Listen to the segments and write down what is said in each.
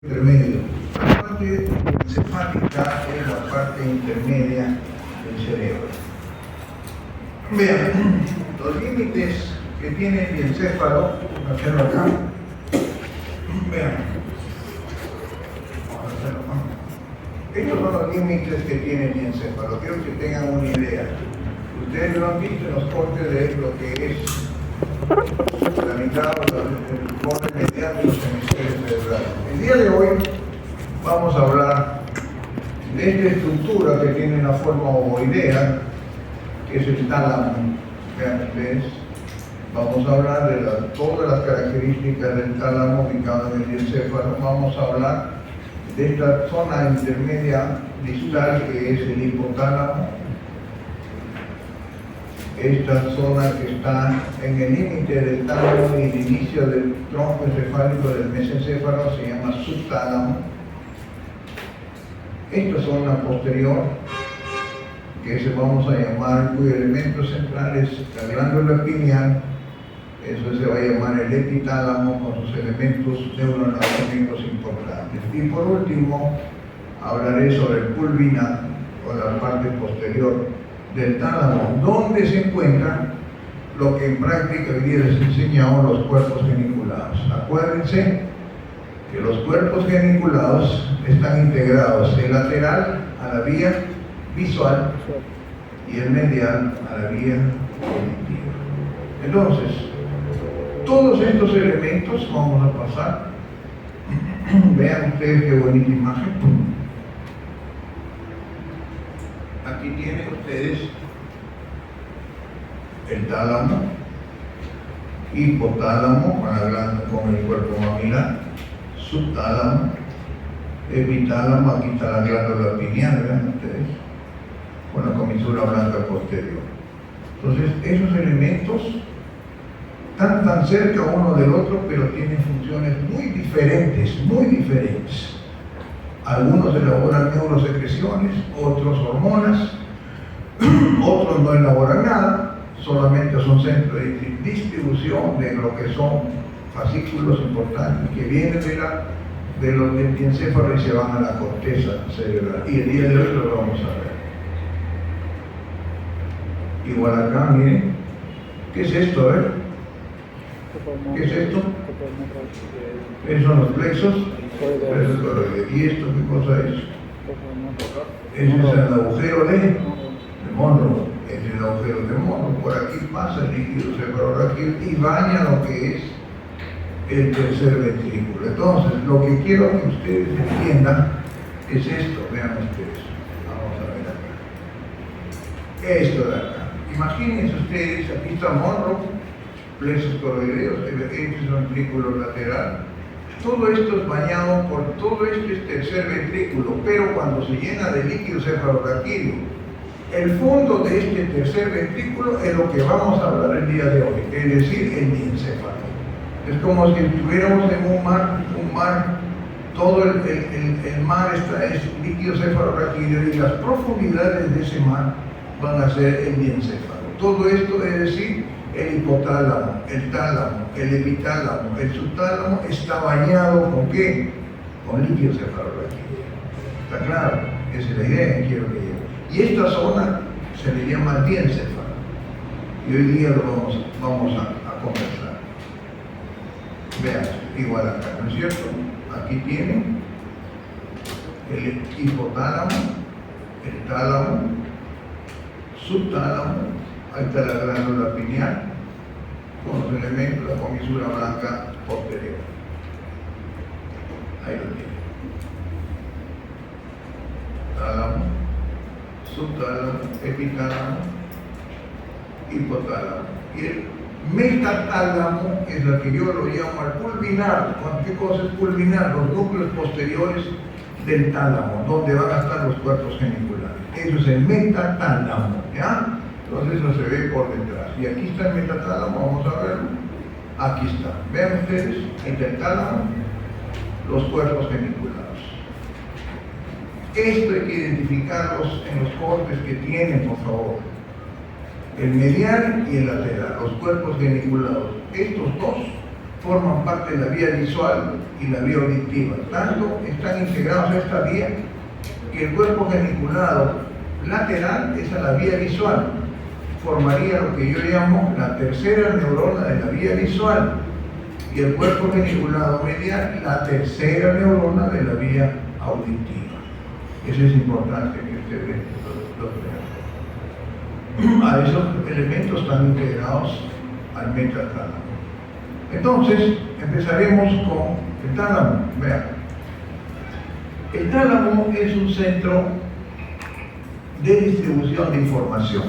intermedio. La parte encefálica es la parte intermedia del cerebro. Vean, los límites que tiene el encéfalo, hacerlo acá. Vean, vamos a hacerlo acá. Estos son los límites que tiene el encéfalo. Quiero que tengan una idea. Ustedes lo han visto en los cortes de lo que es la mitad del borde medial de los hemisferios cerebrales. El día de hoy vamos a hablar de esta estructura que tiene una forma ovoidea, que es el tálamo. Vean ustedes, vamos a hablar de todas las características del tálamo ubicado en el encéfalo. Vamos a hablar de esta zona intermedia distal que es el hipotálamo. Esta zona que está en el límite del tálamo y el inicio del tronco encefálico del mesencéfalo se llama subtálamo. Esta zona posterior, que se vamos a llamar, cuyo elemento central es la glándula pineal, eso se va a llamar el epitálamo con sus elementos neuroanatómicos importantes. Y por último, hablaré sobre el pulvinar, o la parte posterior del tálamo, donde se encuentra lo que en práctica hoy día les he enseñado, los cuerpos geniculados. Acuérdense que los cuerpos geniculados están integrados, el lateral a la vía visual y el medial a la vía auditiva. Entonces, todos estos elementos vamos a pasar. Vean ustedes qué bonita imagen. Aquí tienen ustedes el tálamo, hipotálamo con el cuerpo mamilar, subtálamo, epitálamo, aquí está la glándula pineal, vean ustedes, con la comisura blanca posterior. Entonces, esos elementos están tan cerca uno del otro, pero tienen funciones muy diferentes, muy diferentes. Algunos elaboran neurosecreciones, otros hormonas, otros no elaboran nada, solamente son centros de distribución de lo que son fascículos importantes que vienen del encéfalo y se van a la corteza cerebral. Y el día de hoy lo vamos a ver. Igual acá, miren, ¿qué es esto? A ver, ¿qué es esto? Esos son los plexos. ¿Y esto qué cosa es? Ese es el agujero de Monroe. Es el agujero de Monroe. Por aquí pasa el líquido cefalorraquídeo y baña lo que es el tercer ventrículo. Entonces, lo que quiero que ustedes entiendan es esto. Vean ustedes. Vamos a ver acá. Esto de acá. Imagínense ustedes, aquí está Monroe, plexos coroideos, el ventrículo lateral. Todo esto es bañado por todo esto es tercer ventrículo, pero cuando se llena de líquido cefalorraquídeo, el fondo de este tercer ventrículo es lo que vamos a hablar el día de hoy, es decir, el diencéfalo. Es como si estuviéramos en un mar, todo el mar es líquido cefalorraquídeo y las profundidades de ese mar van a ser el diencéfalo. Todo esto es decir, el hipotálamo, el tálamo, el epitálamo, el subtálamo está bañado ¿con qué? Con líquido cefalorraquídeo. ¿Está claro? Esa es la idea que quiero que llegue. Y esta zona se le llama diencéfalo. Y hoy día lo vamos a conversar. Vean, igual acá, ¿no es cierto? Aquí tienen el hipotálamo, el tálamo, subtálamo. Ahí está la glándula pineal con los elementos de la comisura blanca posterior. Ahí lo tienen. Tálamo, subtálamo, epitálamo, hipotálamo. Y el metatálamo es la que yo lo llamo el pulvinar. ¿Qué cosa es pulvinar? Los núcleos posteriores del tálamo, donde van a estar los cuerpos geniculares. Eso es el metatálamo, ¿ya? Entonces eso se ve por detrás. Y aquí está el metatálamo, vamos a verlo. Aquí está. Vean ustedes, ahí está el tálamo, los cuerpos geniculados. Esto hay que identificarlos en los cortes que tienen, por favor. El medial y el lateral, los cuerpos geniculados. Estos dos forman parte de la vía visual y la vía auditiva. Tanto están integrados a esta vía que el cuerpo geniculado lateral es a la vía visual. Formaría lo que yo llamo la tercera neurona de la vía visual y el cuerpo geniculado medial la tercera neurona de la vía auditiva. Eso es importante que ustedes lo vean. A esos elementos están integrados al metatálamo. Entonces, empezaremos con el tálamo. Vean. El tálamo es un centro de distribución de información.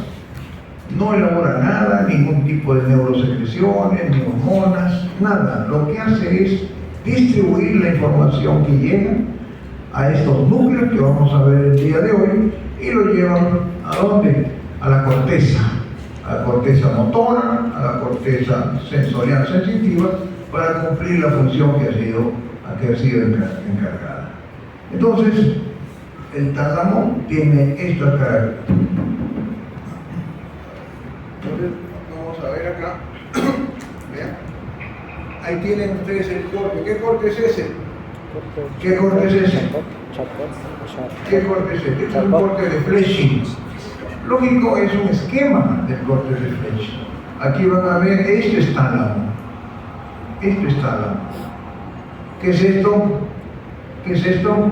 No elabora nada, ningún tipo de neurosecreciones, ni hormonas, nada. Lo que hace es distribuir la información que llega a estos núcleos que vamos a ver el día de hoy y lo llevan ¿a dónde? A la corteza motora, a la corteza sensorial sensitiva, para cumplir la función que ha sido encargada. Entonces, el tálamo tiene esta característica. Entonces, vamos a ver acá. Vean. Ahí tienen ustedes el corte. ¿Qué corte es ese? ¿Qué corte es ese? ¿Qué corte es ese? Es un corte de Fletching. Lógico, es un esquema del corte de Fletching. Aquí van a ver, este es tálamo. Este es tálamo. ¿Qué es esto? ¿Qué es esto?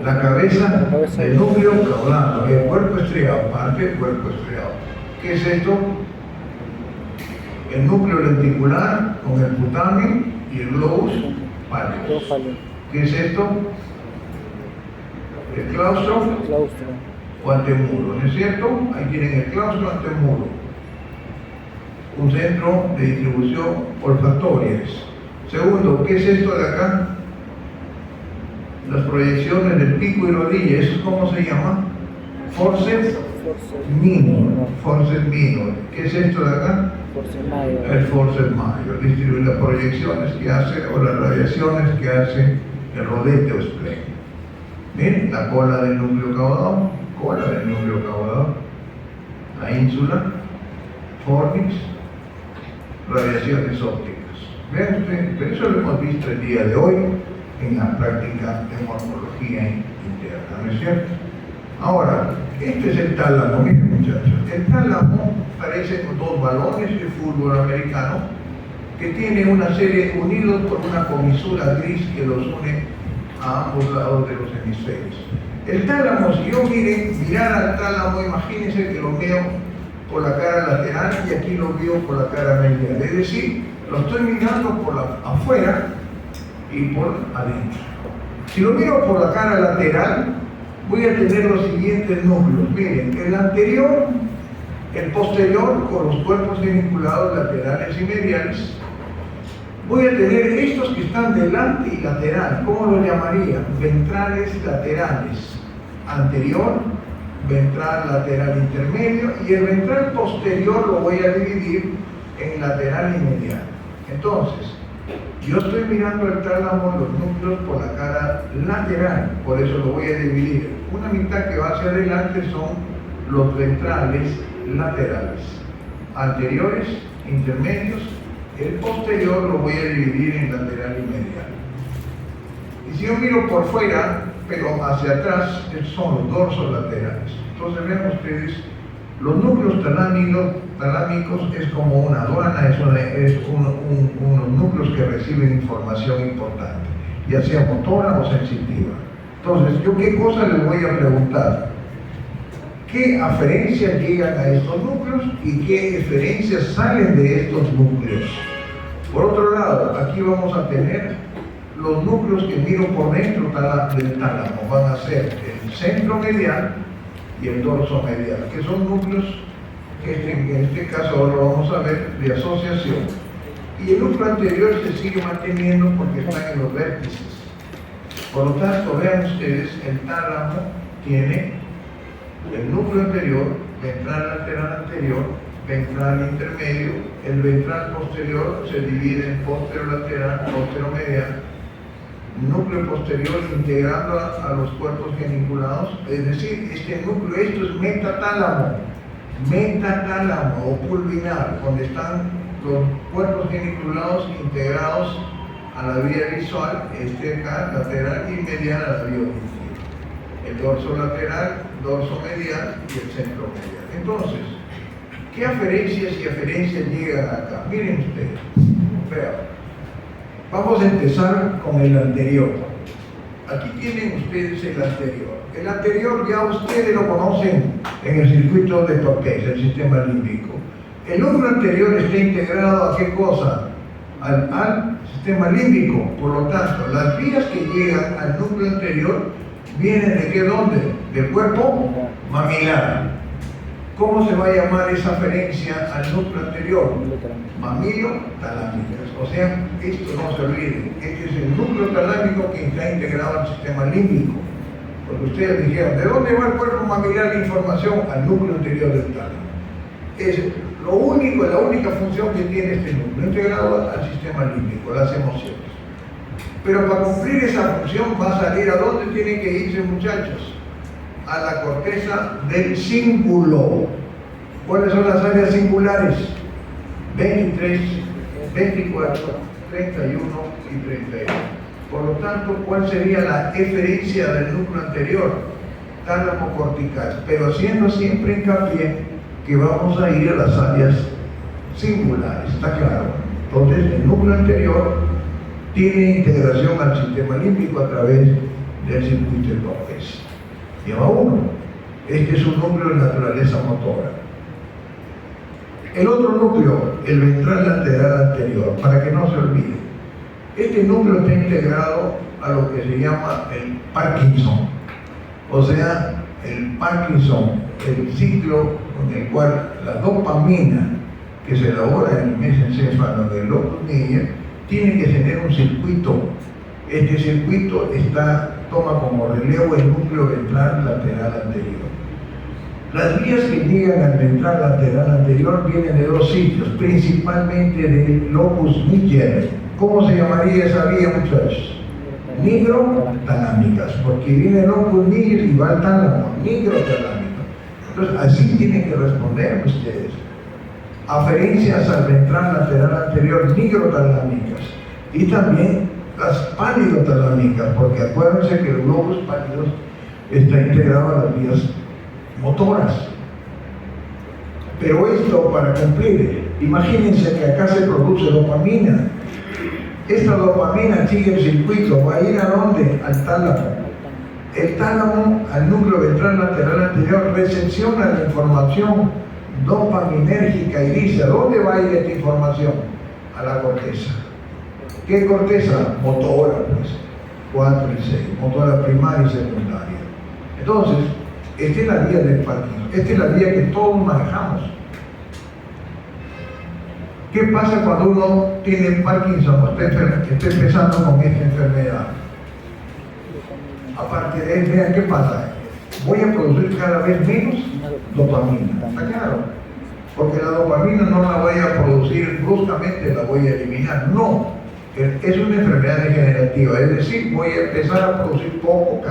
La cabeza del núcleo caudado, el cuerpo estriado, parte del cuerpo estriado. ¿Qué es esto? El núcleo lenticular con el putamen y el globus pallidus. ¿Qué es esto? El claustro o antemuro, ¿no es cierto? Ahí tienen el claustro antemuro. Un centro de distribución olfactoria. Segundo, ¿qué es esto de acá? Las proyecciones del pico y rodilla. ¿Eso cómo se llama? Forceps minor. Forceps minor. ¿Qué es esto de acá? El forceps major. Distribuir las proyecciones que hace o las radiaciones que hace el rodete o spleen. Miren, la cola del núcleo caudado, la ínsula, fornix, radiaciones ópticas. Vean ustedes, pero eso lo hemos visto el día de hoy en la práctica de morfología interna, ¿no es cierto? Ahora, este es el tálamo, miren muchachos, el tálamo parece con dos balones de fútbol americano que tiene una serie unidos por una comisura gris que los une a ambos lados de los hemisferios. El tálamo, si yo mirar al tálamo, imagínense que lo veo por la cara lateral y aquí lo veo por la cara medial, es decir, lo estoy mirando por afuera y por adentro. Si lo miro por la cara lateral, voy a tener los siguientes núcleos. Miren, el anterior, el posterior con los cuerpos vinculados laterales y mediales. Voy a tener estos que están delante y lateral. ¿Cómo lo llamaría? Ventrales laterales. Anterior, ventral lateral intermedio, y el ventral posterior lo voy a dividir en lateral y medial. Entonces, yo estoy mirando el tálamo, los núcleos por la cara lateral, por eso lo voy a dividir. Una mitad que va hacia adelante son los ventrales laterales, anteriores, intermedios. El posterior lo voy a dividir en lateral y medial. Y si yo miro por fuera, pero hacia atrás, son los dorsos laterales. Entonces vean ustedes, los núcleos talámicos es como una aduana, es unos núcleos que reciben información importante, ya sea motora o sensitiva. Entonces, ¿yo qué cosa les voy a preguntar? ¿Qué aferencias llegan a estos núcleos y qué eferencias salen de estos núcleos? Por otro lado, aquí vamos a tener los núcleos que miro por dentro del tálamo. Van a ser el centro medial y el dorso medial, que son núcleos que en este caso ahora lo vamos a ver de asociación. Y el núcleo anterior se sigue manteniendo porque están en los vértices. Por lo tanto, vean ustedes, el tálamo tiene el núcleo anterior, ventral lateral anterior, ventral intermedio, el ventral posterior se divide en postero lateral, postero medial, núcleo posterior integrando a los cuerpos geniculados, es decir, este núcleo, esto es metatálamo o pulvinar, donde están los cuerpos geniculados integrados a la vía visual, acá, lateral y medial a la vía auditiva. El dorso lateral, dorso medial y el centro medial. Entonces, ¿qué aferencias y aferencias llegan acá? Miren ustedes, vean. Vamos a empezar con el anterior. Aquí tienen ustedes el anterior. El anterior ya ustedes lo conocen en el circuito de Toqués, el sistema límbico. El núcleo anterior está integrado ¿a qué cosa? Al sistema límbico. Por lo tanto, las vías que llegan al núcleo anterior vienen de qué dónde? Del cuerpo mamilar. ¿Cómo se va a llamar esa aferencia al núcleo anterior? Mamilo talámicas. O sea, esto no se olvide. Este es el núcleo talámico que está integrado al sistema límbico. Porque ustedes dijeron, ¿de dónde va el cuerpo mamilar la información? Al núcleo anterior del tálamo. Es lo único, la única función que tiene este núcleo, integrado al sistema límbico, las emociones. Pero para cumplir esa función va a salir a dónde tienen que irse, muchachos. A la corteza del cíngulo. ¿Cuáles son las áreas cingulares? 23, 24, 31 y 32. Por lo tanto, ¿cuál sería la eferencia del núcleo anterior? Tálamo cortical, pero haciendo siempre hincapié que vamos a ir a las áreas cingulares, ¿está claro? Entonces, el núcleo anterior tiene integración al sistema límbico a través del circuito de Toqués. Lleva uno. Este es un núcleo de naturaleza motora. El otro núcleo, el ventral lateral anterior, para que no se olvide. Este núcleo está integrado a lo que se llama el Parkinson. O sea, el Parkinson, el ciclo con el cual la dopamina que se elabora en el mesencéfalo del locus Meyer tiene que tener un circuito. Este circuito toma como relevo el núcleo ventral lateral anterior. Las vías que llegan al ventral lateral anterior vienen de dos sitios, principalmente del locus Meyer. ¿Cómo se llamaría esa vía, muchachos? Nigrotalámicas, porque viene el locus Meyer y va al tálamo, nigrotalámico. Entonces, así tienen que responder ustedes. Aferencias al ventral lateral anterior, nigrotalámicas. Y también las pálidotalámicas, porque acuérdense que el globus pálido está integrado a las vías motoras. Pero esto, para cumplir, imagínense que acá se produce dopamina. Esta dopamina sigue el circuito, va a ir a ¿dónde? Al tálamo. El tálamo, al núcleo ventral lateral anterior, recepciona la información dopaminérgica y dice, ¿a dónde va a ir esta información? A la corteza. ¿Qué corteza? Motora, pues. 4 y 6, motora primaria y secundaria. Entonces, esta es la vía del Parkinson, esta es la vía que todos manejamos. ¿Qué pasa cuando uno tiene Parkinson o está empezando con esta enfermedad? Aparte de eso, vean qué pasa. Voy a producir cada vez menos dopamina, ¿está claro? Porque la dopamina no la voy a producir bruscamente, la voy a eliminar. No, es una enfermedad degenerativa, es decir, voy a empezar a producir poco,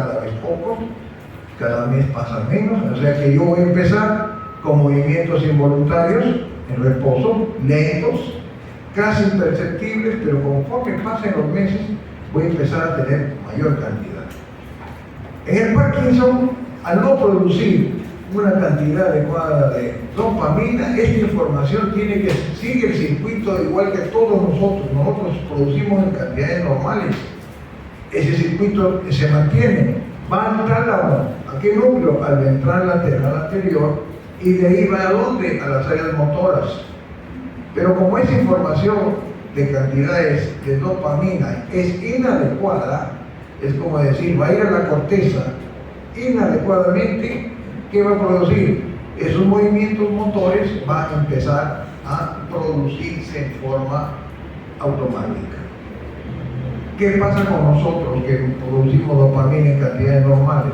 cada mes pasa menos, o sea que yo voy a empezar con movimientos involuntarios en reposo, lentos, casi imperceptibles, pero conforme pasen los meses voy a empezar a tener mayor cantidad. En el Parkinson, al no producir una cantidad adecuada de dopamina, esta información tiene que seguir el circuito igual que todos nosotros producimos en cantidades normales. Ese circuito se mantiene, va al tálamo, ¿a qué núcleo? Al ventral lateral anterior, y de ahí va a dónde? A las áreas motoras. Pero como esa información de cantidades de dopamina es inadecuada, es como decir, va a ir a la corteza inadecuadamente, ¿qué va a producir? Esos movimientos motores van a empezar a producirse en forma automática. ¿Qué pasa con nosotros que producimos dopamina en cantidades normales?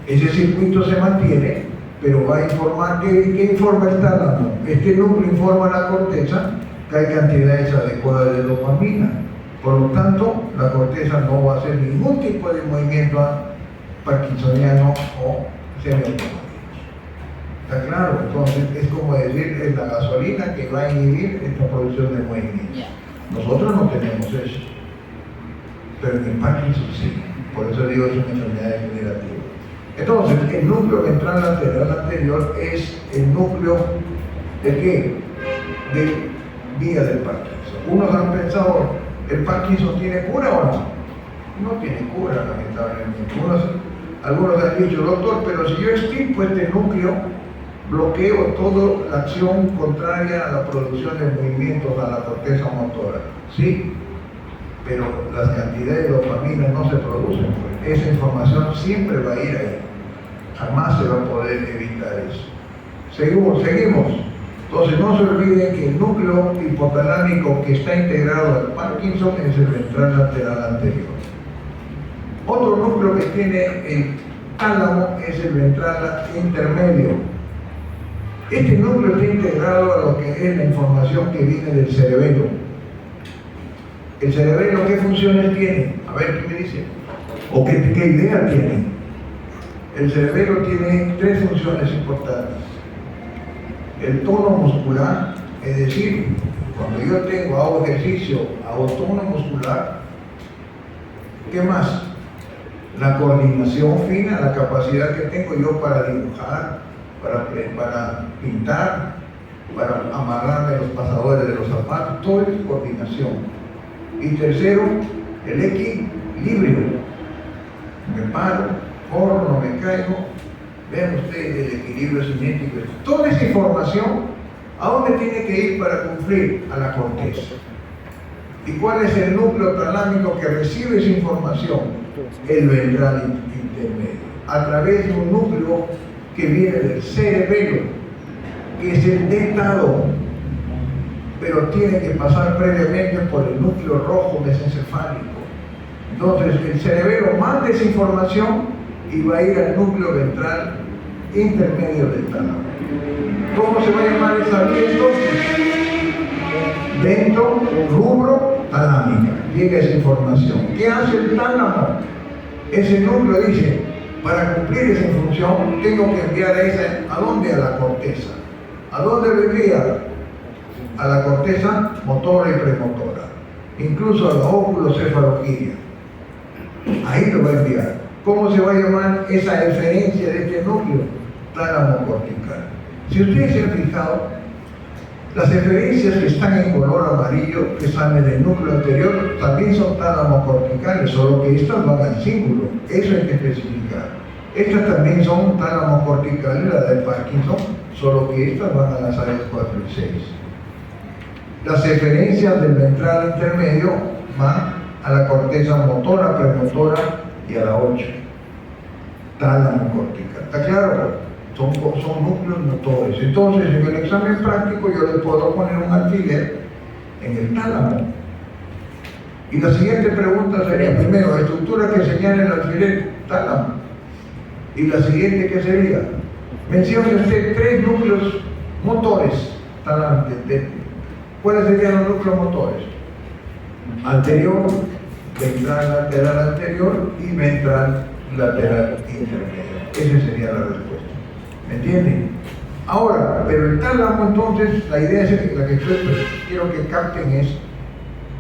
Ese circuito se mantiene, pero va a informar, ¿qué informa el tálamo? Este núcleo informa a la corteza que hay cantidades adecuadas de dopamina. Por lo tanto, la corteza no va a hacer ningún tipo de movimiento parkinsoniano o semiautomático. ¿Está claro? Entonces, es como decir, es la gasolina que va a inhibir esta producción de movimiento. Nosotros no tenemos eso. pero en el Parkinson sí. Por eso digo es una enfermedad degenerativa. Entonces, el núcleo ventral lateral anterior es el núcleo de ¿qué? De vía del Parkinson. Unos han pensado, ¿el Parkinson tiene cura o no? No tiene cura, lamentablemente. Algunos han dicho, doctor, pero si yo extirpo este núcleo, bloqueo toda la acción contraria a la producción de movimientos a la corteza motora. Sí, pero las cantidades de dopamina no se producen, pues. Esa información siempre va a ir ahí. Jamás se va a poder evitar eso. Seguimos. Entonces no se olviden que el núcleo hipotalámico que está integrado al Parkinson es el ventral lateral anterior. Otro núcleo que tiene el tálamo es el ventral intermedio. Este núcleo está integrado a lo que es la información que viene del cerebelo. ¿El cerebelo qué funciones tiene? A ver, ¿qué me dice? ¿O qué idea tiene? El cerebelo tiene 3 funciones importantes. El tono muscular, es decir, cuando yo hago ejercicio, hago tono muscular. ¿Qué más? La coordinación fina, la capacidad que tengo yo para dibujar, para pintar, para amarrarme los pasadores de los zapatos, todo es coordinación. Y tercero, el equilibrio. Me paro, corro, no me caigo. Vean ustedes el equilibrio cinético. Toda esa información, ¿a dónde tiene que ir para cumplir? A la corteza. ¿Y cuál es el núcleo talámico que recibe esa información? El ventral intermedio. A través de un núcleo que viene del cerebelo, que es el dentado, pero tiene que pasar previamente por el núcleo rojo mesencefálico. Entonces el cerebelo manda esa información y va a ir al núcleo ventral intermedio del tálamo. ¿Cómo se va a llamar esa vía entonces? Dentro, rubro, talámica. Llega esa información. ¿Qué hace el tálamo? Ese núcleo dice, para cumplir esa función tengo que enviar esa, ¿a dónde? A la corteza. ¿A dónde lo envía? A la corteza motora y premotora, incluso a la óculo-cefalogiria. Ahí lo va a enviar. ¿Cómo se va a llamar esa eferencia de este núcleo? Tálamo cortical. Si ustedes se han fijado, las eferencias que están en color amarillo, que salen del núcleo anterior, también son tálamo corticales, solo que estas van al cíngulo. Eso hay que especificar. Estas también son tálamo corticales, la del Parkinson, solo que estas van a las áreas 4 y 6. Las eferencias del ventral intermedio van a la corteza motora, premotora y a la 8. Tálamo cortical. ¿Está claro? Son núcleos motores. Entonces, en el examen práctico yo le puedo poner un alfiler en el tálamo. Y la siguiente pregunta sería, primero, la estructura que señala el alfiler, tálamo. Y la siguiente, ¿qué sería? Mencione usted 3 núcleos motores talámicos. ¿Cuáles serían los núcleos motores? Anterior, ventral lateral anterior y ventral lateral intermedio. Esa sería la respuesta. ¿Me entienden? Ahora, pero el tálamo entonces, la idea es la que yo quiero que capten es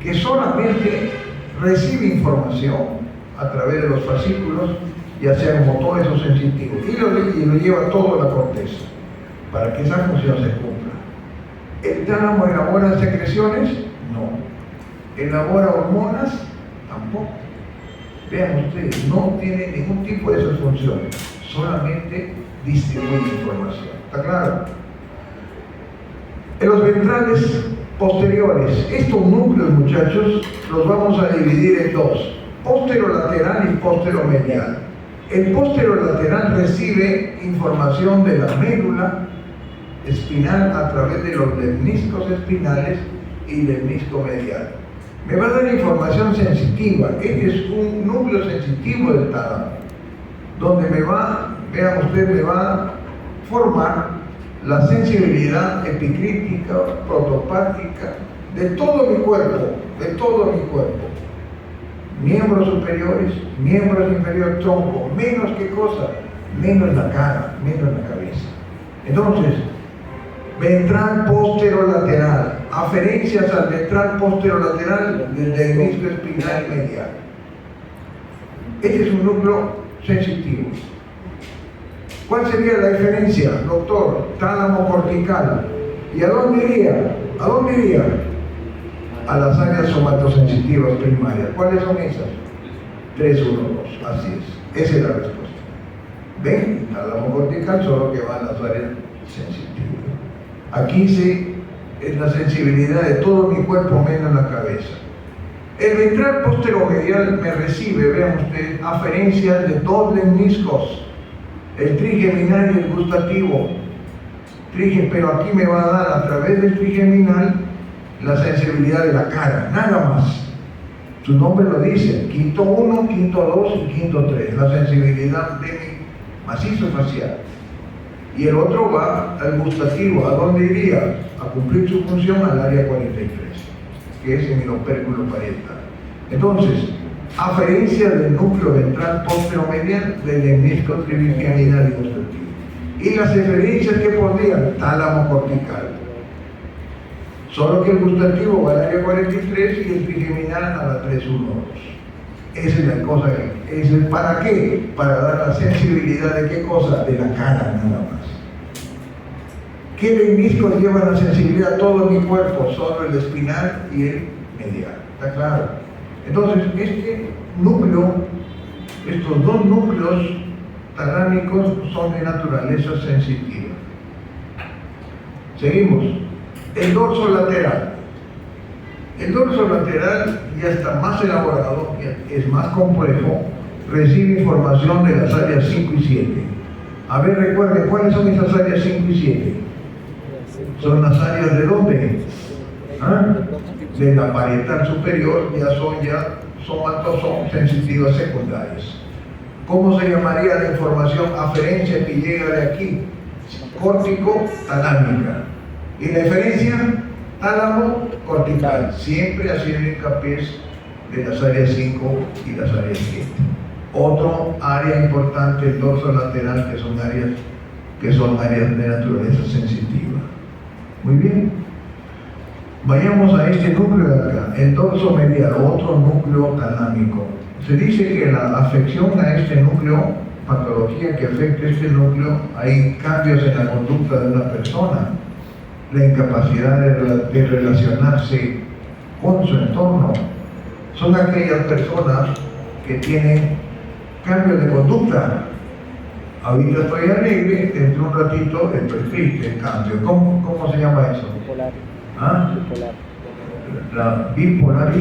que solamente recibe información a través de los fascículos, ya sean motores o sensitivos, y lo lleva todo a la corteza para que esa función se cumpla. ¿El tálamo elabora secreciones? No. ¿Elabora hormonas? Tampoco. Vean ustedes, no tiene ningún tipo de esas funciones, solamente distribuye información. ¿Está claro? En los ventrales posteriores, estos núcleos, muchachos, los vamos a dividir en 2, posterolateral y posteromedial. El posterolateral recibe información de la médula espinal a través de los lemniscos espinales y lemnisco medial. Me va a dar información sensitiva. Este es un núcleo sensitivo del tálamo, donde vean ustedes, me va a formar la sensibilidad epicrítica, protopática, de todo mi cuerpo, Miembros superiores, miembros inferiores, tronco, menos qué cosa, menos la cara, menos la cabeza. Entonces, ventral posterolateral, aferencias al ventral posterolateral del lemnisco espinal medial. Este es un núcleo sensitivo. ¿Cuál sería la diferencia, doctor? Tálamo cortical. ¿Y a dónde iría? ¿A dónde iría? A las áreas somatosensitivas primarias. ¿Cuáles son esas? 3, 1, 2. Así es. Esa es la respuesta. ¿Ven? Tálamo cortical, solo que va a las áreas sensitivas. Aquí sí es la sensibilidad de todo mi cuerpo menos la cabeza. El ventral posteromedial me recibe, vean ustedes, aferencias de dos lemniscos, el trigeminal y el gustativo. Pero aquí me va a dar a través del trigeminal la sensibilidad de la cara, nada más. Su nombre lo dice, quinto 1, quinto 2 y quinto 3, la sensibilidad de mi macizo facial. Y el otro va al gustativo. ¿A dónde iría? A cumplir su función al área 43, que es en el opérculo parietal. Entonces, aferencia del núcleo ventral posteromedial del lemnisco trigeminal y gustativo. Y las eferencias que podrían, tálamo cortical. Solo que el gustativo va al área 43 y el trigeminal a la 312. Esa es la cosa. ¿Para qué? Para dar la sensibilidad de qué cosa? De la cara nada más. ¿Qué lemniscos llevan la sensibilidad a todo mi cuerpo? Solo el espinal y el medial. ¿Está claro? Entonces, este núcleo, estos dos núcleos talámicos son de naturaleza sensitiva. Seguimos. El dorso lateral. El dorso lateral ya está más elaborado, es más complejo, recibe información de las áreas 5 y 7. A ver, recuerden, ¿cuáles son esas áreas 5 y 7? Son las áreas de ¿dónde? ¿Ah? De la parietal superior, son sensitivas secundarias. ¿Cómo se llamaría la información aferencia que llega de aquí? Córtico-talámica. ¿Y la eferencia? Tálamo cortical, siempre haciendo hincapié de las áreas 5 y las áreas 7. Otro área importante, el dorso lateral, que son áreas de naturaleza sensitiva. Muy bien. Vayamos a este núcleo de acá, el dorso medial, otro núcleo talámico. Se dice que la afección a este núcleo, patología que afecta este núcleo, hay cambios en la conducta de una persona, la incapacidad de relacionarse con su entorno. Son aquellas personas que tienen cambios de conducta. Ahorita estoy alegre, dentro de un ratito estoy triste, cambio. ¿Cómo se llama eso? Bipolar. ¿Ah? Bipolar.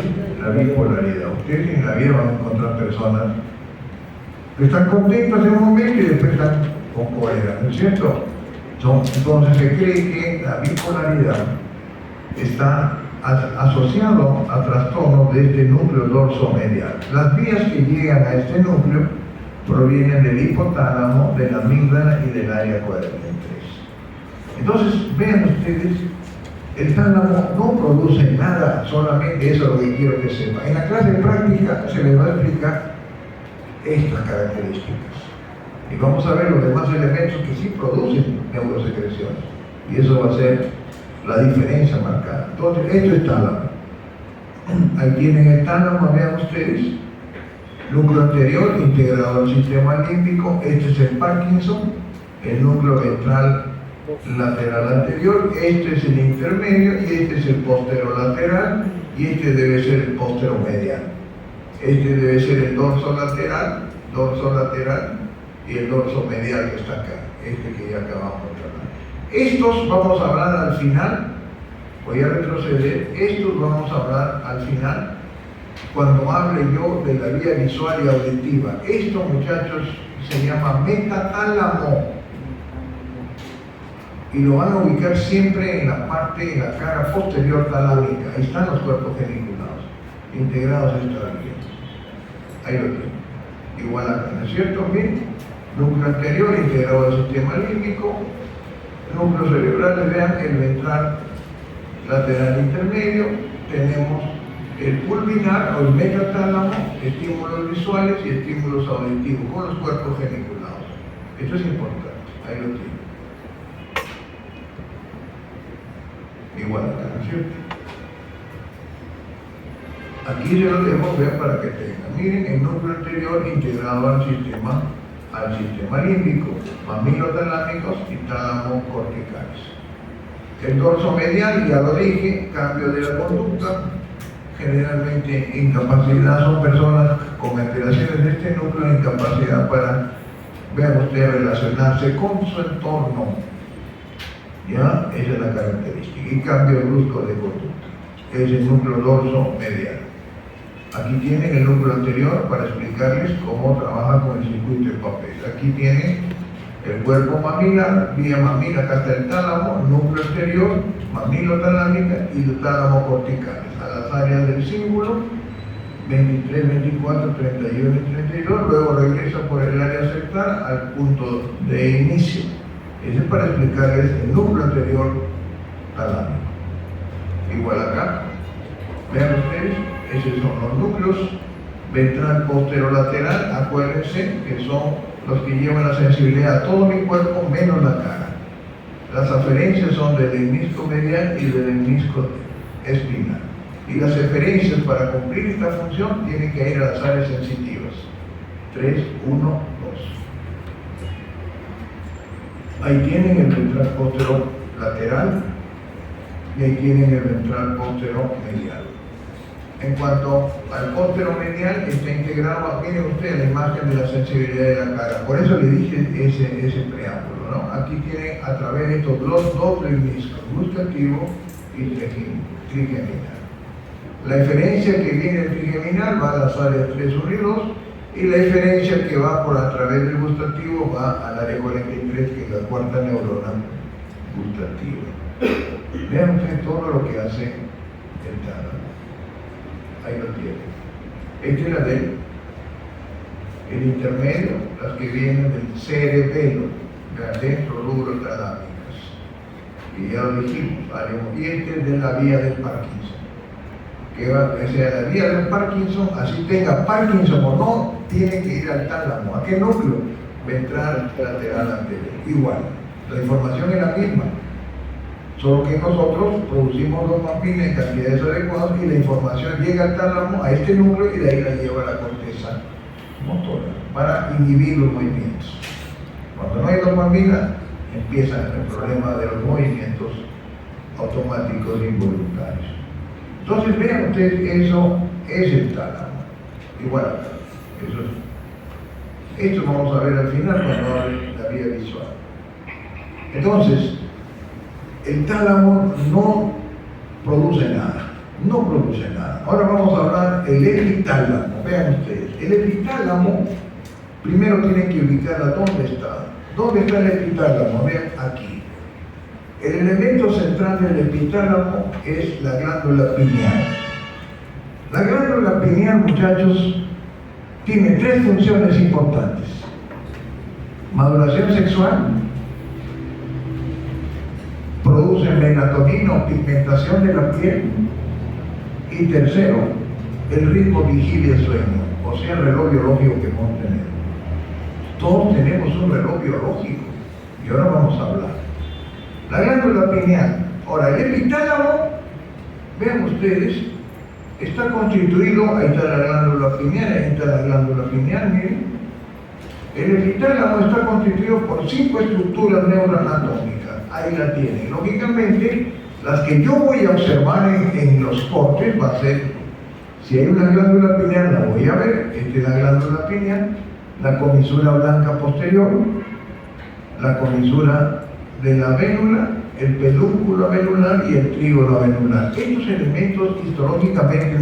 La bipolaridad. Ustedes en la vida van a encontrar personas que están contentas en un momento y después están con cólera, ¿no es cierto? Entonces se cree que la bipolaridad está asociado a trastornos de este núcleo dorso medial. Las vías que llegan a este núcleo provienen del hipotálamo, de la amígdala y del área 43. Entonces, vean ustedes, el tálamo no produce nada, solamente eso es lo que quiero que sepan. En la clase práctica se les va a explicar estas características. Y vamos a ver los demás elementos que sí producen neurosecreciones. Y eso va a ser la diferencia marcada. Entonces, esto es tálamo. Ahí tienen el tálamo, vean ustedes. Núcleo anterior integrado al sistema límbico. Este es el Parkinson. El núcleo ventral lateral anterior. Este es el intermedio y este es el posterolateral. Y este debe ser el posteromedial. Este debe ser el dorso lateral y el dorso medial que está acá, este que ya acabamos de hablar. Estos vamos a hablar al final, voy a retroceder, estos vamos a hablar al final, cuando hable yo de la vía visual y auditiva. Esto, muchachos, se llama metatálamo. Y lo van a ubicar siempre en la parte, en la cara posterior talámica. Ahí están los cuerpos geniculados, integrados en esta vía. Ahí lo tienen. Igual acá, ¿no es cierto? Bien. Núcleo anterior integrado al sistema límbico. Núcleo cerebral, vean el ventral lateral intermedio. Tenemos el pulvinar o el metatálamo, estímulos visuales y estímulos auditivos con los cuerpos geniculados. Esto es importante. Ahí lo tienen. Igual acá, ¿no es cierto? Aquí se lo dejo ver para que tengan. Miren, el núcleo anterior integrado al sistema límbico, mamilotalámicos y tálamo corticales. El dorso medial, ya lo dije, cambio de la conducta, generalmente incapacidad, son personas con alteraciones de este núcleo, incapacidad para, vean ustedes, relacionarse con su entorno. ¿Ya? Esa es la característica. Y cambio brusco de conducta. Es el núcleo dorso medial. Aquí tienen el núcleo anterior para explicarles cómo trabaja con el circuito de papel. Aquí tienen el cuerpo mamilar, vía mamila, acá está el tálamo, núcleo anterior, mamilotalámica y el tálamo cortical. A las áreas del símbolo, 23, 24, 31 y 32, luego regresa por el área sectal al punto de inicio. Ese es para explicarles el núcleo anterior talámico. Igual acá, vean ustedes, esos son los núcleos ventral posterolateral, acuérdense que son los que llevan la sensibilidad a todo mi cuerpo menos la cara. Las aferencias son del hemisco medial y del hemisco espinal. Y las eferencias para cumplir esta función tienen que ir a las áreas sensitivas. 3, 1, 2. Ahí tienen el ventral posterolateral y ahí tienen el ventral posteromedial. En cuanto al posteromedial, está integrado, miren ustedes la imagen de la sensibilidad de la cara. Por eso le dije ese preámbulo, ¿no? Aquí tienen a través de estos dos meniscos, gustativo y trigeminal. La eferencia que viene del trigeminal va a las áreas 3, 1 y 2, y la eferencia que va por a través del gustativo va al área 43, que es la cuarta neurona gustativa. Vean ustedes todo lo que hace el tálamo. Ahí lo tienen. Esta es la del el intermedio, las que vienen del cerebelo, de adentro, lóbulos talámicos. Y ya lo dijimos, y este es de la vía del Parkinson. Que va, o sea, la vía del Parkinson, así tenga Parkinson o no, tiene que ir al tálamo. ¿A qué núcleo? Ventral lateral anterior. Igual, la información es la misma. Solo que nosotros producimos dopamina en cantidades adecuadas y la información llega al tálamo, a este núcleo, y de ahí la lleva a la corteza motora para inhibir los movimientos. Cuando no hay dopamina, empieza el problema de los movimientos automáticos involuntarios. Entonces vean ustedes, eso es el tálamo. Igual acá. Esto vamos a ver al final cuando hable la vía visual. Entonces, el tálamo no produce nada. Ahora vamos a hablar del epitálamo. Vean ustedes, el epitálamo primero tienen que ubicarla dónde está. ¿Dónde está el epitálamo? Vean aquí. El elemento central del epitálamo es la glándula pineal. La glándula pineal, muchachos, tiene 3 funciones importantes: maduración sexual, produce melatonina o pigmentación de la piel, y tercero, el ritmo vigilia-sueño, o sea, el reloj biológico que podemos tener. Todos tenemos un reloj biológico, y ahora vamos a hablar. La glándula pineal. Ahora, el epitálamo, vean ustedes, está constituido, ahí está la glándula pineal, miren. El epitálamo está constituido por 5 estructuras neuroanatómicas. Ahí la tienen. Lógicamente, las que yo voy a observar en los cortes va a ser, si hay una glándula pineal, la voy a ver. Esta es la glándula pineal, la comisura blanca posterior, la comisura de la vénula, el pedúnculo avenular y el trígono avenular. Estos elementos histológicamente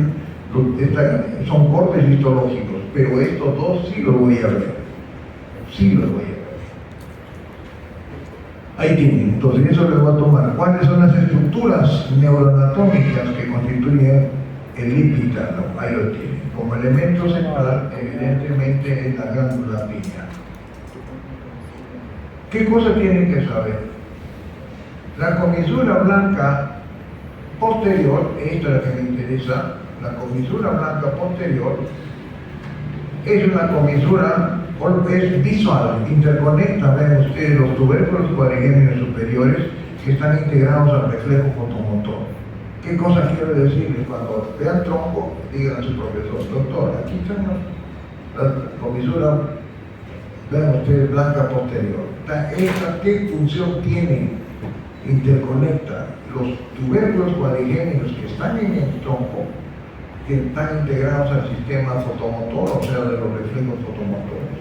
son cortes histológicos, pero estos dos sí los voy a ver. Ahí tienen. Entonces eso les voy a tomar. ¿Cuáles son las estructuras neuroanatómicas que constituyen el epitálamo? Ahí lo tienen. Como elemento central, evidentemente, es la glándula pineal. ¿Qué cosa tienen que saber? La comisura blanca posterior, esta es la que me interesa, la comisura blanca posterior es una comisura, es visual, interconecta, ven ustedes, los tubérculos cuadrigémenos superiores que están integrados al reflejo fotomotor. ¿Qué cosa quiero decirles? Cuando vean tronco, digan a su profesor, doctor, aquí tenemos la comisura, vean ustedes, blanca posterior. ¿Esta qué función tiene? Interconecta los tubérculos cuadrigénicos que están en el tronco, que están integrados al sistema fotomotor, o sea, de los reflejos fotomotores.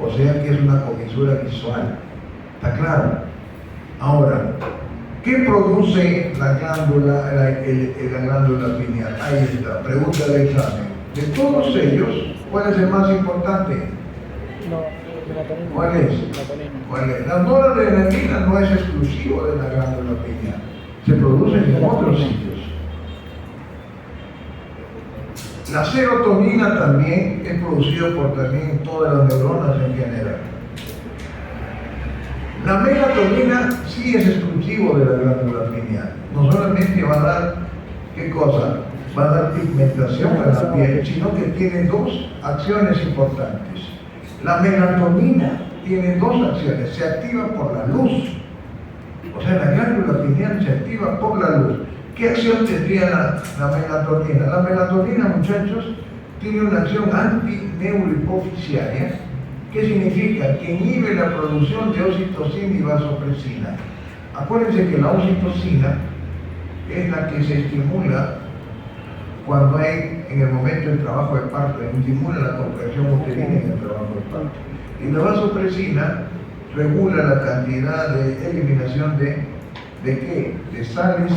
O sea que es una comisura visual. ¿Está claro? Ahora, ¿qué produce la glándula pineal? Ahí está, pregunta del examen. De todos ellos, ¿cuál es el más importante? ¿Cuál es? ¿Cuál es? La noradrenalina no es exclusivo de la glándula pineal, se produce en otros sitios. La serotonina también es producida por también todas las neuronas en general. La melatonina sí es exclusivo de la glándula pineal. No solamente va a dar, ¿qué cosa? Va a dar pigmentación a la piel, sino que tiene dos acciones importantes. La melatonina tiene dos acciones. Se activa por la luz. O sea, la glándula pineal se activa por la luz. ¿Qué acción tendría la melatonina? La melatonina, muchachos, tiene una acción antineurohipofisiaria. ¿Qué significa? Que inhibe la producción de oxitocina y vasopresina. Acuérdense que la oxitocina es la que se estimula cuando hay, en el momento del trabajo de parto, estimula la contracción uterina en el trabajo de parto. Y la vasopresina regula la cantidad de eliminación de ¿qué? De sales,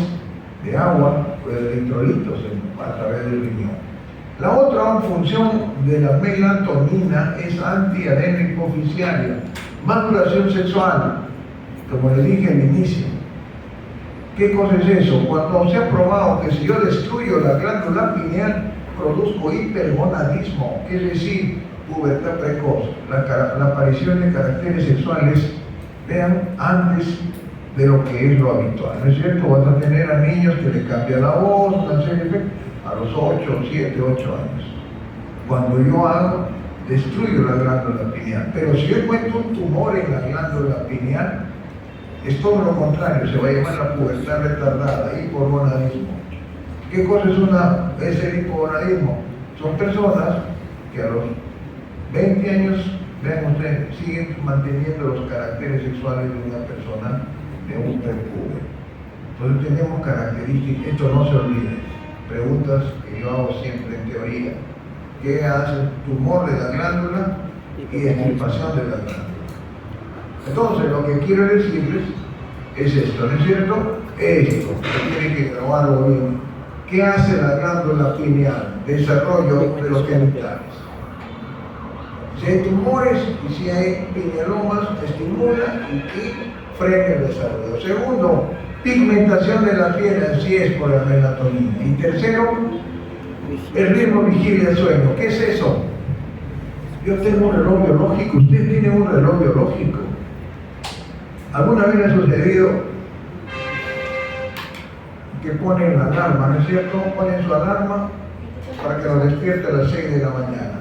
de agua o de electrolitos a través del riñón. La otra función de la melatonina es antiadeno-hipofisiaria, maduración sexual, como le dije al inicio. ¿Qué cosa es eso? Cuando se ha probado que si yo destruyo la glándula pineal, produzco hipergonadismo, es decir, pubertad precoz, la aparición de caracteres sexuales, vean, antes de lo que es lo habitual, ¿no es cierto? Vas a tener a niños que le cambia la voz, una serie de a los 8, 7, 8 años. Cuando yo hago, destruyo la glándula pineal. Pero si yo encuentro un tumor en la glándula pineal, es todo lo contrario, se va a llamar la pubertad retardada, hipogonadismo. ¿Qué cosa es el hipogonadismo? Son personas que a los 20 años, vean ustedes, siguen manteniendo los caracteres sexuales de una persona de un prepuber. Entonces tenemos características, esto no se olvide. Preguntas que yo hago siempre en teoría. ¿Qué hace el tumor de la glándula y extirpación de la glándula? Entonces, lo que quiero decirles es esto, ¿no es cierto? Esto, que tienen que grabarlo bien. ¿Qué hace la glándula pineal? Desarrollo de los genitales. Si hay tumores y si hay pinealomas, estimula y frena el desarrollo. Segundo, pigmentación de la piel, así es por la melatonina. Y tercero, el ritmo vigilia del sueño. ¿Qué es eso? Yo tengo un reloj biológico, usted tiene un reloj biológico. ¿Alguna vez ha sucedido que ponen la alarma, no es cierto? Ponen su alarma para que lo despierte a las 6 de la mañana.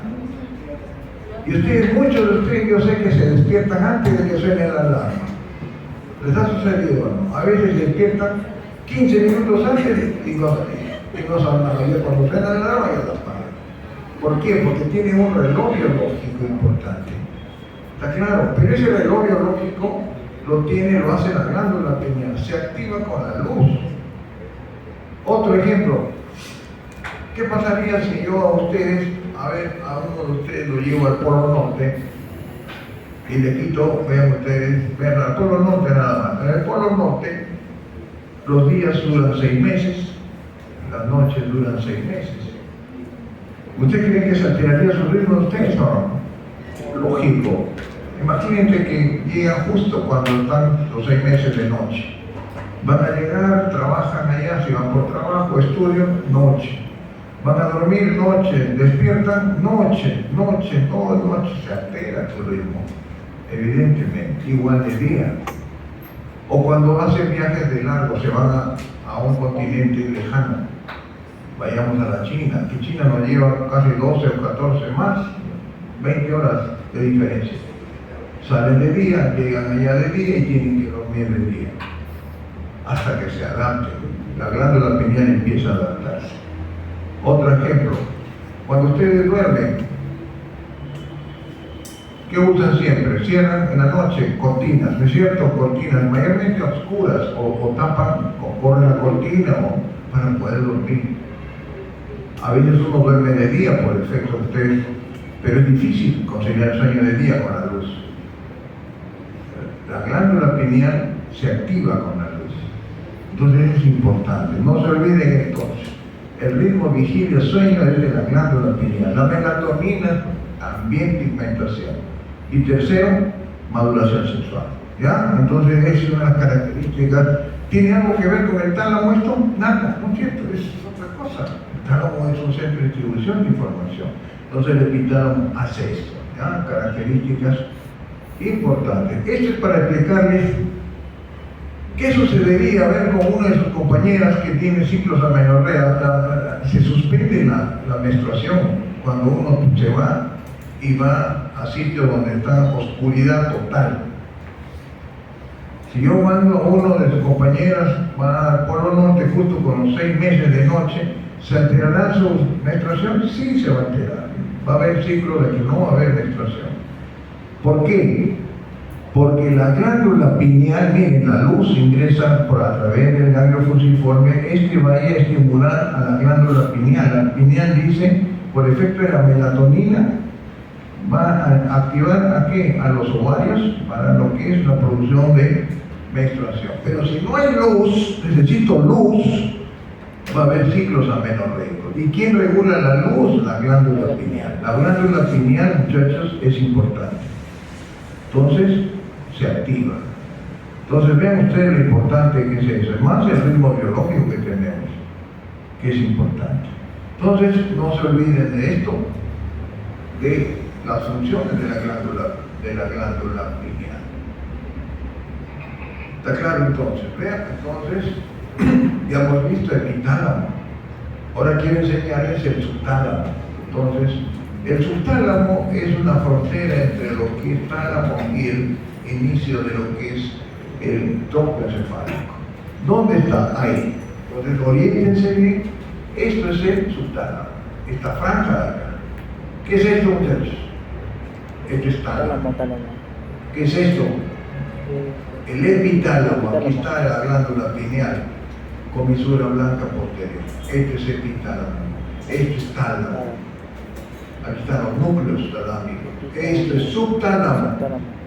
Y ustedes, muchos de ustedes, yo sé que se despiertan antes de que suene la alarma. ¿Les ha sucedido o no? A veces se despiertan 15 minutos antes y no son nada. Y cuando suena la alarma ya la apagan. ¿Por qué? Porque tiene un reloj biológico importante. ¿Está claro? Pero ese reloj biológico lo hace la glándula pineal, se activa con la luz. Otro ejemplo, ¿qué pasaría si yo a ustedes, a uno de ustedes lo llevo al Polo Norte y le quito, vean ustedes, vean al Polo Norte nada más? En el Polo Norte los días duran 6 meses, las noches duran 6 meses. ¿Usted cree que se alteraría su ritmo de ustedes o no? Lógico. Imagínense que llegan justo cuando están los 6 meses de noche. Van a llegar, trabajan allá, si van por trabajo, estudian, noche. Van a dormir, noche, despiertan, noche, toda noche se altera su ritmo. Evidentemente, igual de día. O cuando hacen viajes de largo, se van a un continente lejano. Vayamos a la China, que China nos lleva casi 12 o 14 más, 20 horas de diferencia. Salen de día, llegan allá de día y tienen que dormir de día, hasta que se adapten. la glándula pineal empieza a adaptarse. Otro ejemplo, cuando ustedes duermen, ¿qué usan siempre? Cierran en la noche cortinas, ¿no es cierto? Cortinas mayormente oscuras, o tapan o corren la cortina para poder dormir. A veces uno duerme de día por efecto de ustedes, pero es difícil conciliar el sueño de día con la luz. La glándula pineal se activa con la luz. Entonces es importante. No se olviden entonces, el ritmo vigilia-sueño es de la glándula pineal. La melatonina, también pigmentación. Y tercero, maduración sexual. ¿Ya? Entonces es una de las características. ¿Tiene algo que ver con el tálamo esto? Nada, no es cierto, es otra cosa. El tálamo es un centro de distribución de información. Entonces el epitálamo hace esto. ¿Ya? Características importantes. Esto es para explicarles qué sucedería a ver con una de sus compañeras que tiene ciclos amenorrea. Se suspende la menstruación cuando uno se va y va a sitios donde está oscuridad total. Si yo mando a uno de sus compañeras, va al Polo Norte justo con los 6 meses de noche, ¿se alterará su menstruación? Sí, se va a alterar. Va a haber ciclos de que no va a haber menstruación. ¿Por qué? Porque la glándula pineal, miren, la luz ingresa a través del ganglio fusiforme, va a estimular a la glándula pineal. La pineal dice, por efecto de la melatonina, va a activar ¿a qué? A los ovarios para lo que es la producción de menstruación. Pero si no hay luz, necesito luz, va a haber ciclos amenorreicos. ¿Y quién regula la luz? La glándula pineal. La glándula pineal, muchachos, es importante. Entonces, se activa. Entonces, vean ustedes lo importante que es eso. Es más el ritmo biológico que tenemos, que es importante. Entonces, no se olviden de esto, de las funciones de la glándula pineal. ¿Está claro entonces? Vean, entonces, ya hemos visto el epitálamo. Ahora quiero enseñarles el subtálamo. Entonces, el subtálamo es una frontera entre lo que es tálamo y el inicio de lo que es el tronco encefálico. ¿Dónde está? Ahí. Entonces, oriéntense bien. Esto es el subtálamo. Esta franja de acá. ¿Qué es esto, muchachos? Esto es tálamo. ¿Qué es esto? El epitálamo. Aquí está la glándula pineal, comisura blanca posterior. Este es epitálamo. Esto es tálamo. Aquí están los núcleos talámicos. Esto es subtálamo.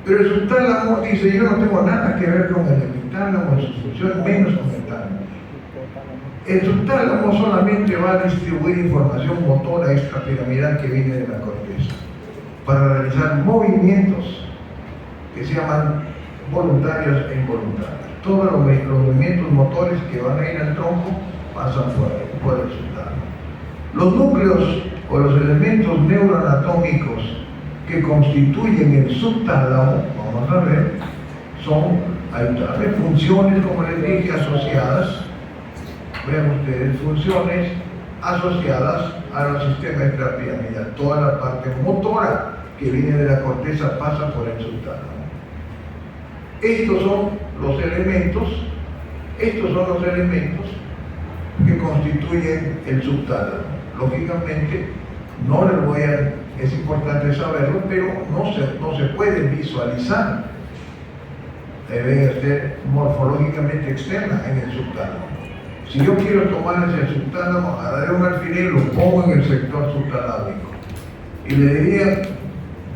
Pero el subtálamo dice, yo no tengo nada que ver con el epitálamo, su función menos con el tálamo. El subtálamo solamente va a distribuir información motora extrapiramidal que viene de la corteza para realizar movimientos que se llaman voluntarios e involuntarios. Todos los movimientos motores que van a ir al tronco pasan por el subtálamo. Los núcleos o los elementos neuroanatómicos que constituyen el subtálamo, vamos a ver, son, hay funciones, como les dije, asociadas. Vean ustedes, funciones asociadas al sistema extrapiramidal. Toda la parte motora que viene de la corteza pasa por el subtálamo. Estos son los elementos que constituyen el subtálamo. Lógicamente, no les voy a, es importante saberlo, pero no se puede visualizar. Debe ser morfológicamente externa en el subtálamo. Si yo quiero tomar ese subtálamo, agarraré un alfiler, lo pongo en el sector subtalámico y le diría,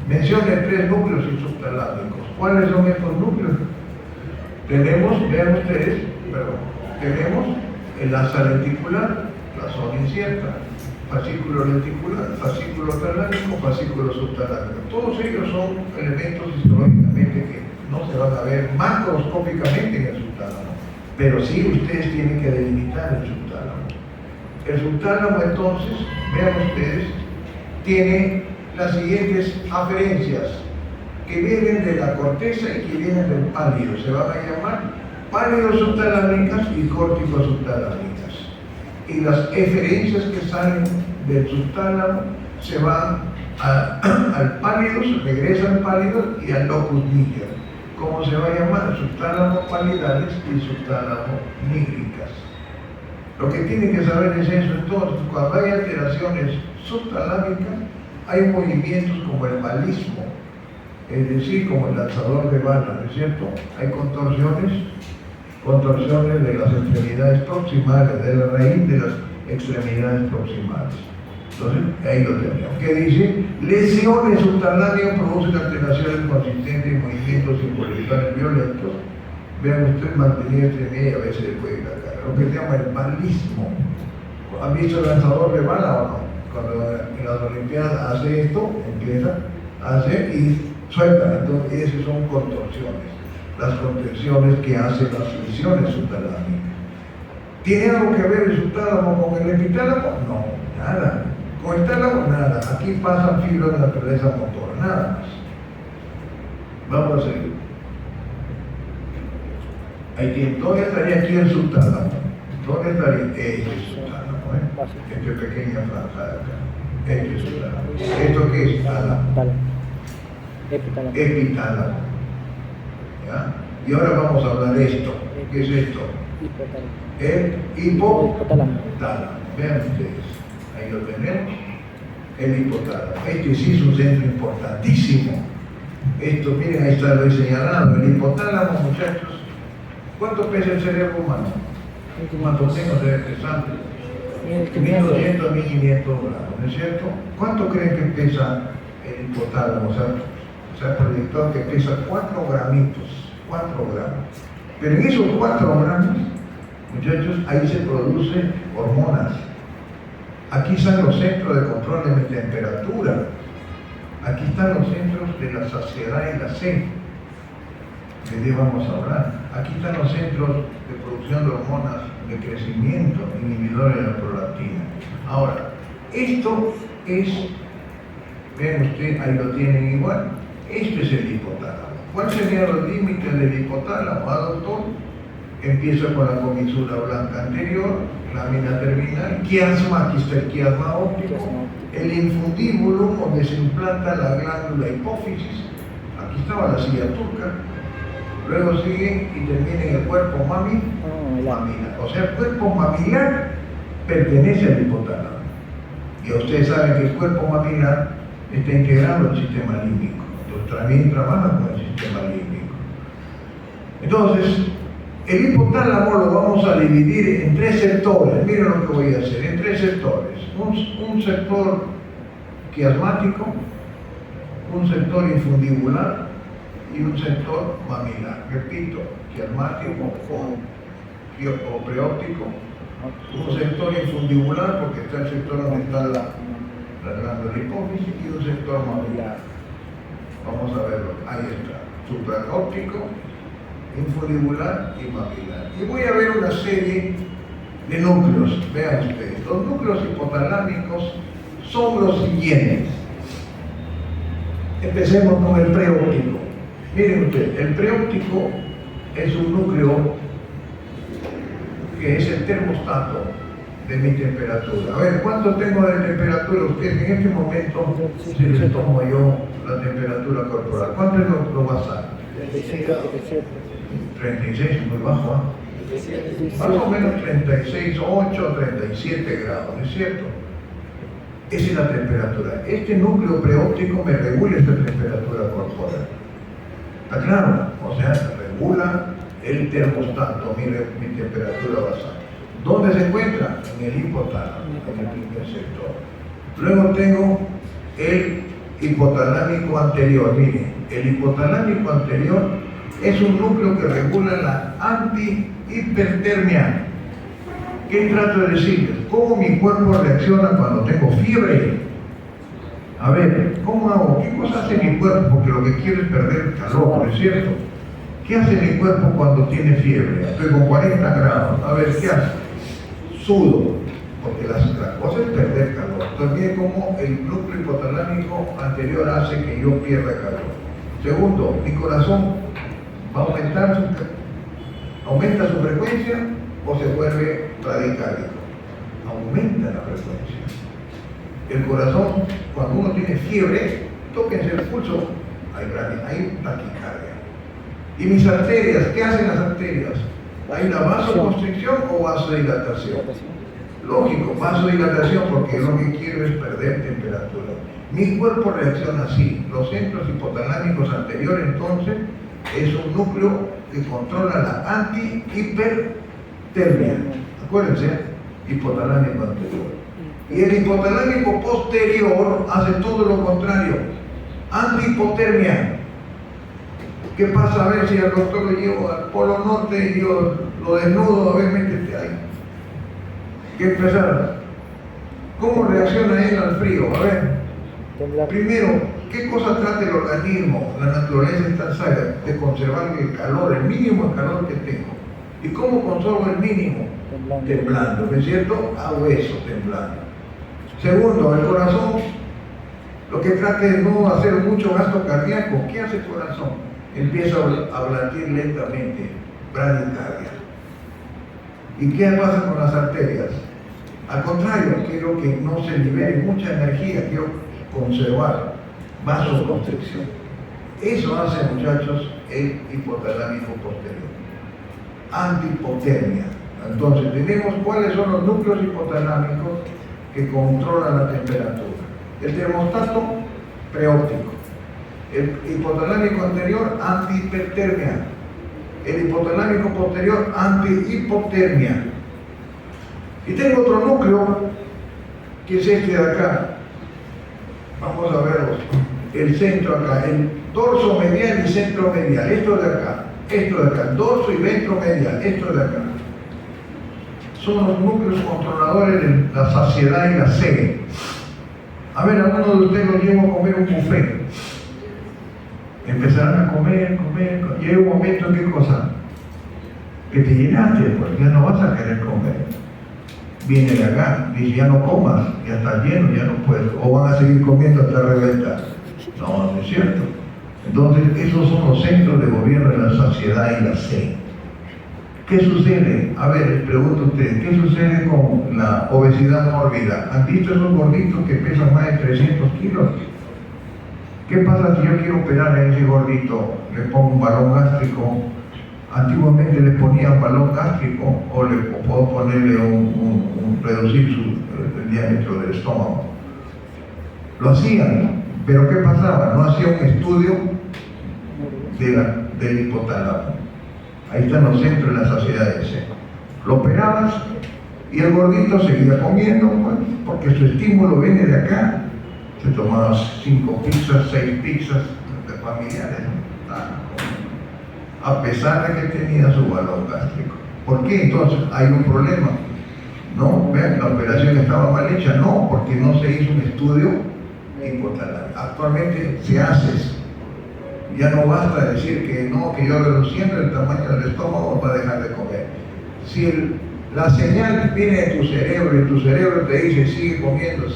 mencione 3 núcleos subtalámicos. ¿Cuáles son estos núcleos? Tenemos, vean ustedes, tenemos el asa lenticular, la zona incierta, fascículo lenticular, fascículo talámico, fascículo subtalámico. Todos ellos son elementos histológicamente que no se van a ver macroscópicamente en el subtálamo, pero sí ustedes tienen que delimitar el subtálamo. El subtálamo, entonces, vean ustedes, tiene las siguientes aferencias que vienen de la corteza y que vienen del pálido. Se van a llamar pálidos subtalámicas y córticos subtalámicas. Y las eferencias que salen del subtálamo se van al pálido, regresan al pálido y al locus niger. ¿Cómo se va a llamar? Subtálamo palidales y subtálamo nígricas. Lo que tienen que saber es eso. Entonces, cuando hay alteraciones subtalámicas, hay movimientos como el balismo, es decir, como el lanzador de bala, ¿no es cierto? Hay contorsiones de las extremidades proximales, de la raíz de las extremidades proximales. Entonces, ahí lo tenemos. ¿Qué dice? Lesiones subtalámicas producen alteraciones consistentes en movimientos involuntarios violentos. Vean ustedes, mantenida extremidad y a veces el cuello y la cara. Lo que se llama el balismo. ¿Han visto el lanzador de bala o no? Cuando en las Olimpiadas hace esto, empieza a hacer y suelta. Entonces, esas son contorsiones. Las contorsiones que hacen las lesiones subtalámicas. ¿Tiene algo que ver el subtálamo con el epitálamo? No, nada. Con el tálamo, nada. Aquí pasan fibras de naturaleza motora, nada más. Vamos a seguir. ¿Dónde estaría aquí el subtálamo? ¿Dónde estaría? Este es el subtálamo, Esta pequeña franja de acá. Este es el subtálamo. ¿Esto qué es? Tálamo. Epitálamo. ¿Ya? Y ahora vamos a hablar de esto. ¿Qué es esto? El hipotálamo. Vean ustedes. Ahí lo tenemos. El hipotálamo. Este sí es un centro importantísimo. Esto, miren, ahí está, lo he señalado. El hipotálamo, muchachos. ¿Cuánto pesa el cerebro humano? ¿Cuánto tengo de pesante? 1200 a 1500 gramos, ¿no es cierto? ¿Cuánto creen que pesa el hipotálamo? O sea, se ha proyectado que pesa 4 gramitos, 4 gramos. Pero en esos 4 gramos, muchachos, ahí se producen hormonas. Aquí están los centros de control de mi temperatura. Aquí están los centros de la saciedad y la sed. ¿De qué vamos a hablar? Aquí están los centros de producción de hormonas de crecimiento, inhibidores de la prolactina. Ahora, esto es, ven usted, ahí lo tienen igual, este es el hipotálamo. ¿Cuál sería los límites del hipotálamo, doctor? Empieza con la comisura blanca anterior, lámina terminal, quiasma, aquí está el quiasma óptico, el infundíbulo donde se implanta la glándula hipófisis, aquí estaba la silla turca. Luego sigue y termina en el cuerpo mamilar. O sea, el cuerpo mamilar pertenece al hipotálamo. Y ustedes saben que el cuerpo mamilar está integrado al sistema límbico. Entonces también trabaja con el sistema límbico. Entonces, el hipotálamo lo vamos a dividir en 3 sectores. Miren lo que voy a hacer, en 3 sectores. Un sector quiasmático, un sector infundibular y un sector mamilar. Repito, quiasmático o preóptico, un sector infundibular porque está el sector donde está la glándula hipófisis y un sector mamilar. Vamos a verlo. Ahí está. Supraóptico, infundibular y mamilar. Y voy a ver una serie de núcleos. Vean ustedes. Los núcleos hipotalámicos son los siguientes. Empecemos con el preóptico. Miren ustedes, el preóptico es un núcleo que es el termostato de mi temperatura. A ver, ¿cuánto tengo de temperatura? Ustedes en este momento, si les tomo yo la temperatura corporal, ¿cuánto es lo basal? 36, muy bajo, ¿eh? Más o menos 36, 8, 37 grados, ¿no es cierto? Esa es la temperatura. Este núcleo preóptico me regula esta temperatura corporal. ¿Está claro? O sea, regula el termostato, mi temperatura basal. ¿Dónde se encuentra? En el hipotálamo, en el primer sector. Luego tengo el hipotalámico anterior. Miren, el hipotalámico anterior es un núcleo que regula la antihipertermia. ¿Qué trato de decirles? ¿Cómo mi cuerpo reacciona cuando tengo fiebre? A ver, ¿cómo hago? ¿Qué cosa hace mi cuerpo? Porque lo que quiero es perder calor, ¿no es cierto? ¿Qué hace mi cuerpo cuando tiene fiebre? Estoy con 40 grados. A ver, ¿qué hace? Sudo, porque la cosa es perder calor. Entonces, miren cómo el núcleo hipotalámico anterior hace que yo pierda calor. Segundo, mi corazón va a aumenta su frecuencia o se vuelve radicálico. Aumenta la frecuencia. El corazón, cuando uno tiene fiebre, tóquense el pulso, hay taquicardia. Y mis arterias, ¿qué hacen las arterias? ¿Hay una vasoconstricción o vasodilatación? Lógico, vasodilatación, porque lo que quiero es perder temperatura. Mi cuerpo reacciona así. Los centros hipotalámicos anteriores, entonces, es un núcleo que controla la anti-hipertermia. Acuérdense, hipotalámico anterior. Y el hipotalámico posterior hace todo lo contrario, antihipotermia. ¿Qué pasa? A ver si al doctor lo llevo al Polo Norte y yo lo desnudo, a ver, métete ahí. ¿Qué empezar? ¿Cómo reacciona él al frío? A ver, primero, ¿qué cosa trata el organismo? La naturaleza está sabia de conservar el calor, el mínimo calor que tengo. ¿Y cómo conservo el mínimo? Temblando, ¿no es cierto? Hago eso, temblando. Segundo, el corazón, lo que trata es no hacer mucho gasto cardíaco. ¿Qué hace el corazón? Empieza a latir lentamente, bradicardia. ¿Y qué pasa con las arterias? Al contrario, quiero que no se libere mucha energía, quiero conservar vasoconstricción. Eso hace, muchachos, el hipotalámico posterior. Antihipotermia. Entonces, tenemos cuáles son los núcleos hipotalámicos que controlan la temperatura. El termostato preóptico. El hipotalámico anterior, antihipertermia. El hipotalámico posterior, antihipotermia. Y tengo otro núcleo, que es este de acá. Vamos a verlos. El centro acá, el dorso medial y centro medial. Esto de acá, dorso y ventro medial, esto de acá. Son los núcleos controladores de la saciedad y la sed. A ver, a uno de ustedes lo llevo a comer un buffet. Empezarán a comer. Llega un momento en qué cosa, que te llenaste, pues ya no vas a querer comer. Viene de acá, dice ya no comas, ya estás lleno, ya no puedes, o van a seguir comiendo hasta reventar. No, no es cierto. Entonces, esos son los centros de gobierno de la saciedad y la sed. ¿Qué sucede? A ver, les pregunto a ustedes, ¿qué sucede con la obesidad mórbida? ¿Han visto esos gorditos que pesan más de 300 kilos? ¿Qué pasa si yo quiero operar a ese gordito? Le pongo un balón gástrico. Antiguamente le ponían balón gástrico o puedo ponerle reducir el diámetro del estómago. Lo hacían, pero ¿qué pasaba? No hacía un estudio del hipotálamo. Ahí están los centros de la saciedad del seno. Lo operabas y el gordito seguía comiendo, pues, porque su estímulo viene de acá. Se tomaba 5 pizzas, 6 pizzas familiares, ¿no? A pesar de que tenía su balón gástrico. ¿Por qué entonces hay un problema? No, vean, la operación estaba mal hecha. No, porque no se hizo un estudio hipotalámico. Actualmente se hace. Ya no basta decir que no, que yo reduciendo el tamaño del estómago va a dejar de comer. Si la señal viene de tu cerebro y tu cerebro te dice sigue comiendo,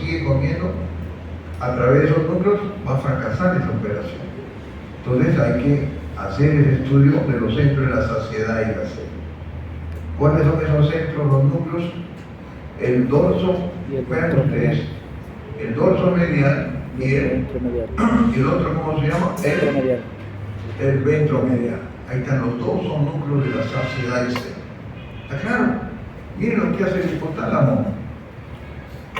a través de esos núcleos va a fracasar esa operación. Entonces hay que hacer el estudio de los centros de la saciedad y la sed. ¿Cuáles son esos centros, los núcleos? El dorso, vean ustedes, el dorso medial y el otro, ¿cómo se llama? El ventro medial. Ahí están los dos, son núcleos de la saciedad y sed. ¿Está claro? Miren lo que hace el hipotálamo.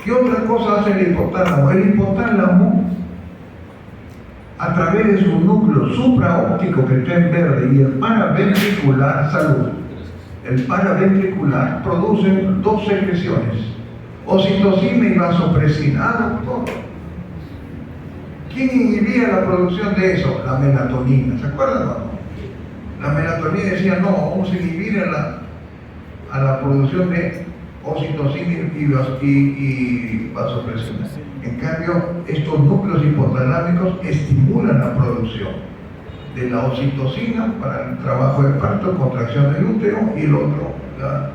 ¿Qué otra cosa hace el hipotálamo? El hipotálamo, a través de su núcleo supraóptico que está en verde y el paraventricular, salud, el paraventricular producen dos secreciones, oxitocina y vasopresina, todo. ¿Quién inhibía la producción de eso? La melatonina, ¿se acuerdan o no? La melatonina decía, no, vamos a inhibir a la producción de oxitocina y vasopresina. En cambio, estos núcleos hipotalámicos estimulan la producción de la oxitocina para el trabajo de parto, contracción del útero, y el otro, la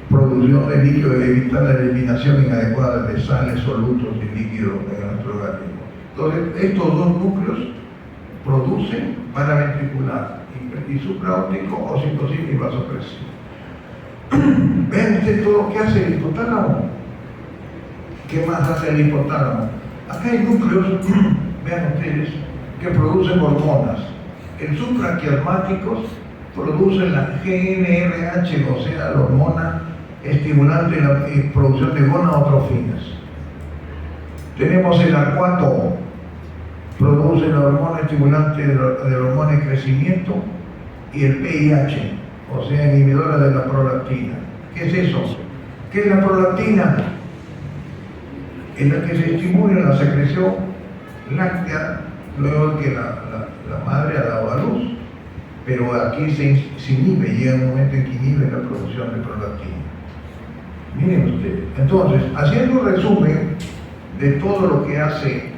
producción de líquido, de evitar la eliminación inadecuada de sales, solutos y líquidos de nuestro organismo. Entonces, estos dos núcleos producen paraventricular y supraóptico, oxitocina y vasopresina. Vean ustedes todo lo que hace el hipotálamo. ¿Qué más hace el hipotálamo? Acá hay núcleos, vean ustedes, que producen hormonas. El supraquiasmáticos producen la GnRH, o sea, la hormona estimulante de la producción de gonadotrofinas. Tenemos el arcuato, produce la hormona estimulante de la hormona de crecimiento, y el PIH, o sea, inhibidora de la prolactina. ¿Qué es eso? ¿Qué es la prolactina? Es la que se estimula la secreción láctea luego que la madre ha dado a luz. Pero aquí se inhibe, llega un momento en que inhibe la producción de prolactina. Miren ustedes. Entonces, haciendo un resumen de todo lo que hace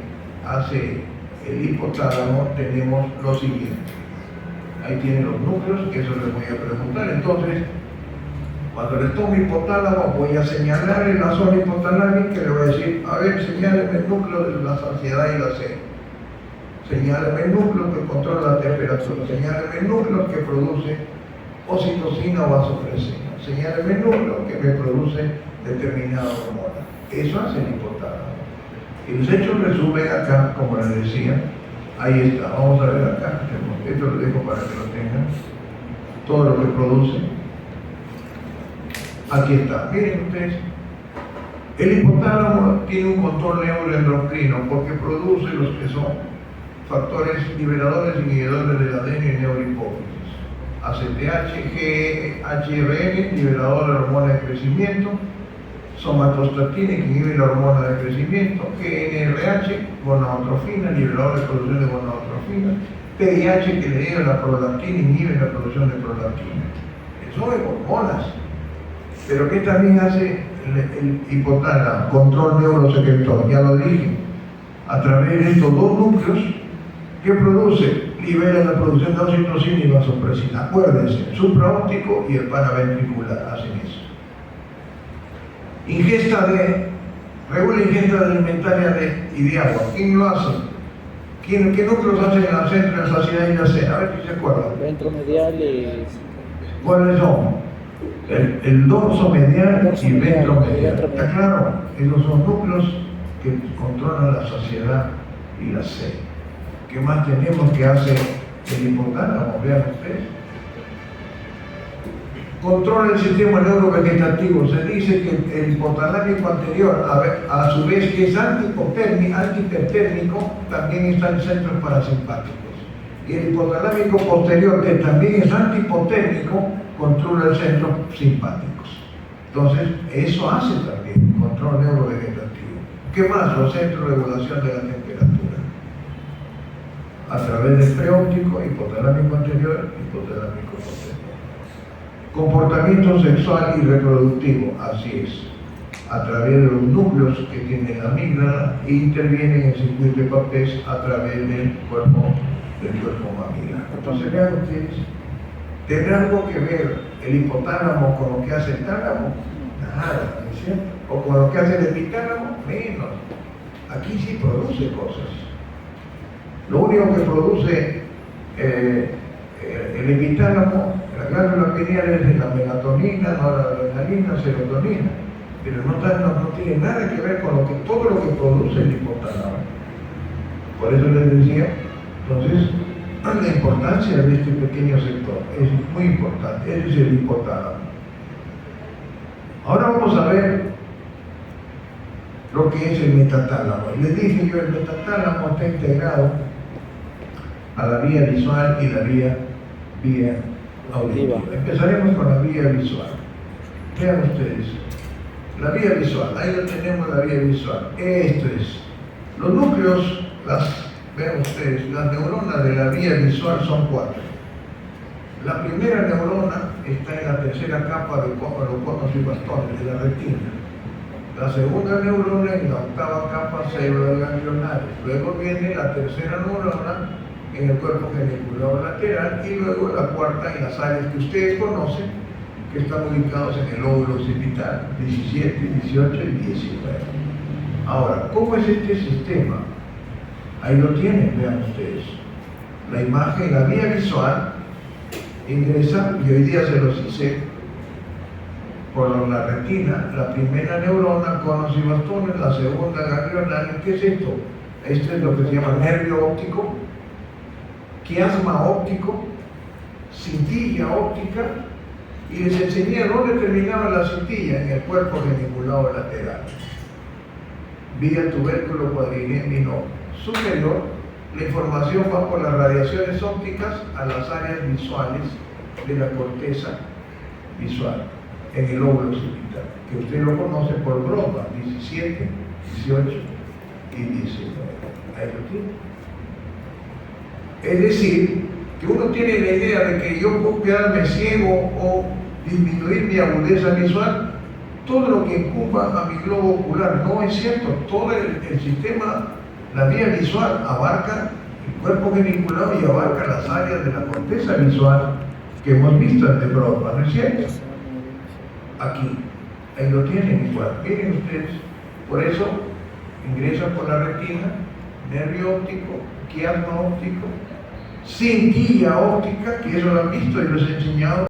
el hipotálamo, tenemos lo siguiente. Ahí tienen los núcleos, que eso les voy a preguntar. Entonces, cuando les tomo hipotálamo, voy a señalar en la zona hipotalámica, le voy a decir, a ver, señáleme el núcleo de la saciedad y la sed. Señáleme el núcleo que controla la temperatura. Señáleme el núcleo que produce oxitocina o vasopresina. Señáleme el núcleo que me produce determinada hormona. Eso hace el hipotálamo. Y les he hecho un resumen acá, como les decía. Ahí está. Vamos a ver acá. Esto lo dejo para que lo tengan. Todo lo que produce. Aquí está. Miren ustedes. El hipotálamo tiene un control neuroendocrino porque produce los que son factores liberadores y inhibidores del ADN y neurohipófisis. ACTH, GHRN, liberador de la hormona de crecimiento, somatostatina, que inhibe la hormona de crecimiento, GnRH, gonadotrofina, liberador de producción de gonadotrofina, PIH, que le lleva la prolactina, inhibe la producción de prolactina. Son hormonas. Pero ¿qué también hace el hipotálamo? Control neurosecretor, ya lo dije, a través de estos dos núcleos. ¿Qué produce? Libera la producción de oxitocina y vasopresina. Acuérdense, el supraóptico y el paraventricular hacen eso. Regula ingesta alimentaria y de agua. ¿Quién lo hace? ¿Qué núcleos hacen en la centro de la saciedad y la sed? A ver si se acuerdan. Ventromedial y... ¿Cuáles son? El dorso medial y ventromedial. ¿Está claro? Esos son núcleos que controlan la saciedad y la sed. ¿Qué más tenemos que hacer el hipotálamo? Vean ustedes. Controla el sistema neurovegetativo. Se dice que el hipotalámico anterior, a su vez que es antihipertérmico, también está en centros parasimpáticos. Y el hipotalámico posterior, que también es antihipotérmico, controla el centro simpáticos. Entonces, eso hace también control neurovegetativo. ¿Qué más? Los centros de regulación de la temperatura. A través del preóptico, hipotalámico anterior, hipotalámico posterior. Comportamiento sexual y reproductivo, así es. A través de los núcleos que tiene la amígdala e intervienen en el circuito de Papez a través del cuerpo mamilar. Entonces vean ustedes, ¿tendrá algo que ver el hipotálamo con lo que hace el tálamo? Nada, ¿no es cierto? O con lo que hace el epitálamo, menos. Aquí sí produce cosas. Lo único que produce el epitálamo, la glándula pineal, es la melatonina, noradrenalina, serotonina, pero no tiene nada que ver con todo lo que produce el hipotálamo. Por eso les decía, entonces, la importancia de este pequeño sector es muy importante. Ese es el hipotálamo. Ahora vamos a ver lo que es el metatálamo. Les dije yo, el metatálamo está integrado a la vía visual y la vía auditiva. Empezaremos con la vía visual. Vean ustedes, la vía visual, ahí lo tenemos, la vía visual. Esto es, los núcleos, vean ustedes, las neuronas de la vía visual son 4. La primera neurona está en la tercera capa de los conos y bastones de la retina. La segunda neurona en la octava capa cerebroganglionares. Luego viene la tercera neurona en el cuerpo geniculado lateral y luego la cuarta en las áreas que ustedes conocen, que están ubicados en el lóbulo occipital, 17, 18 y 19. Ahora, ¿cómo es este sistema? Ahí lo tienen, vean ustedes. La imagen, la vía visual ingresa, y hoy día se los hice por la retina, la primera neurona, conos y bastones, la segunda ganglional. ¿Qué es esto? Esto es lo que se llama nervio óptico, quiasma óptico, cintilla óptica, y les enseñé dónde terminaba la cintilla, en el cuerpo geniculado lateral, vía tubérculo cuadrinemino superior. La información va por las radiaciones ópticas a las áreas visuales de la corteza visual, en el lóbulo occipital, que usted lo conoce por Brodmann, 17, 18 y 19. Ahí lo tiene. Es decir, que uno tiene la idea de que yo puedo quedarme ciego o disminuir mi agudeza visual, todo lo que incumba a mi globo ocular. No es cierto. Todo el sistema, la vía visual, abarca el cuerpo geniculado y abarca las áreas de la corteza visual que hemos visto ante Brodmann, ¿no es cierto? Aquí, ahí lo tienen igual. Miren ustedes, por eso ingresa por la retina, nervio óptico, quiasma óptico, cintilla óptica, que eso lo han visto y los he enseñado.